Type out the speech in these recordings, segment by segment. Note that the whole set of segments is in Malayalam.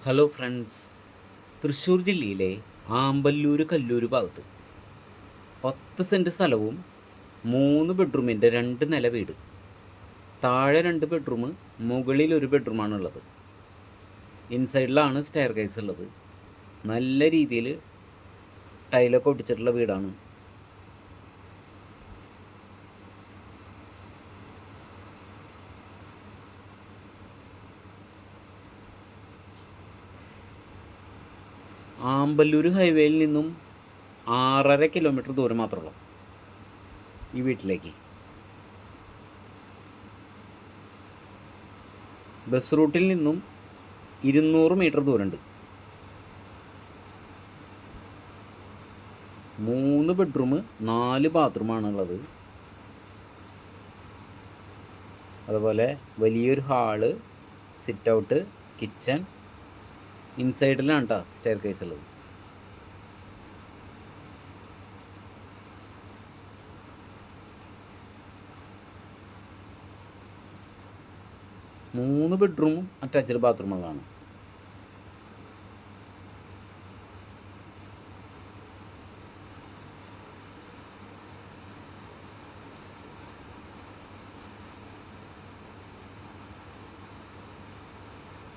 ഹലോ ഫ്രണ്ട്സ്, തൃശ്ശൂർ ജില്ലയിലെ ആമ്പല്ലൂർ കല്ലൂർ ഭാഗത്ത് 10 സെൻറ്റ് സ്ഥലവും 3 ബെഡ്റൂമിൻ്റെ 2 നില വീട്. താഴെ 2 ബെഡ്റൂം, മുകളിൽ 1 ബെഡ്റൂമാണുള്ളത്. ഇൻസൈഡിലാണ് സ്റ്റെയർ കേസ് ഉള്ളത്. നല്ല രീതിയിൽ ടൈലൊക്കെ ഒട്ടിച്ചിട്ടുള്ള വീടാണ്. ആമ്പല്ലൂർ ഹൈവേയിൽ നിന്നും 6.5 കിലോമീറ്റർ ദൂരം മാത്രമുള്ളൂ ഈ വീട്ടിലേക്ക്. ബസ് റൂട്ടിൽ നിന്നും 200 മീറ്റർ ദൂരമുണ്ട്. 3 ബെഡ്റൂം 4 ബാത്റൂമാണുള്ളത്. അതുപോലെ വലിയൊരു ഹാള്, സിറ്റ് ഔട്ട്, കിച്ചൺ. ഇൻസൈഡിലാണ് കേട്ടോ സ്റ്റെയർ കേസ് ഉള്ളത്. മൂന്ന് ബെഡ്റൂമും അറ്റാച്ച്ഡ് ബാത്റൂമുകളാണ്.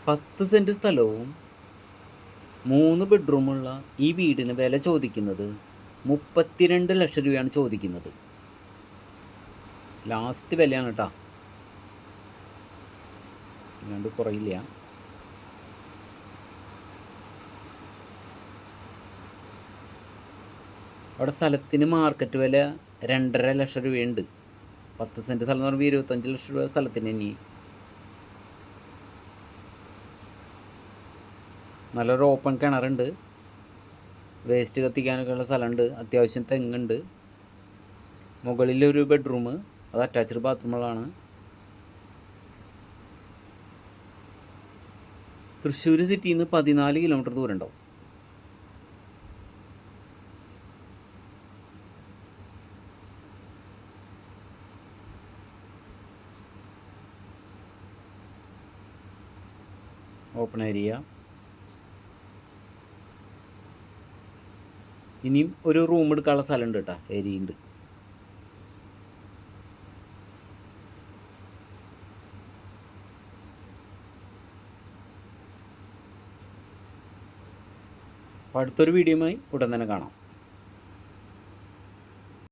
പത്ത് സെൻറ്റ് സ്ഥലവും 3 ബെഡ്റൂമുള്ള ഈ വീടിന് വില ചോദിക്കുന്നത് 32 ലക്ഷം രൂപയാണ് ചോദിക്കുന്നത്. ലാസ്റ്റ് വിലയാണ് കേട്ടോ, അല്ലാണ്ട് കുറയില്ല. അവിടെ സ്ഥലത്തിന് മാർക്കറ്റ് വില 2.5 ലക്ഷം രൂപയുണ്ട്. 10 സെൻറ്റ് സ്ഥലം എന്ന് പറയുമ്പോൾ 25 ലക്ഷം രൂപ സ്ഥലത്തിന് ഇനി. നല്ലൊരു ഓപ്പൺ കിണറുണ്ട്, വേസ്റ്റ് കത്തിക്കാനൊക്കെ ഉള്ള സ്ഥലമുണ്ട്, അത്യാവശ്യം തെങ്ങുണ്ട്. മുകളിൽ 1 ബെഡ്റൂം, അത് അറ്റാച്ച്ഡ് ബാത്റൂമുകളാണ്. തൃശ്ശൂർ സിറ്റിയിൽ നിന്ന് 14 കിലോമീറ്റർ ദൂരം ഉണ്ടാവും. Open area. ഇനിയും ഒരു റൂം എടുക്കാനുള്ള സ്ഥലമുണ്ട് കേട്ടോ, ഏരിയ ഉണ്ട്. അപ്പോൾ അടുത്തൊരു വീഡിയോയുമായി ഉടൻ തന്നെ കാണാം.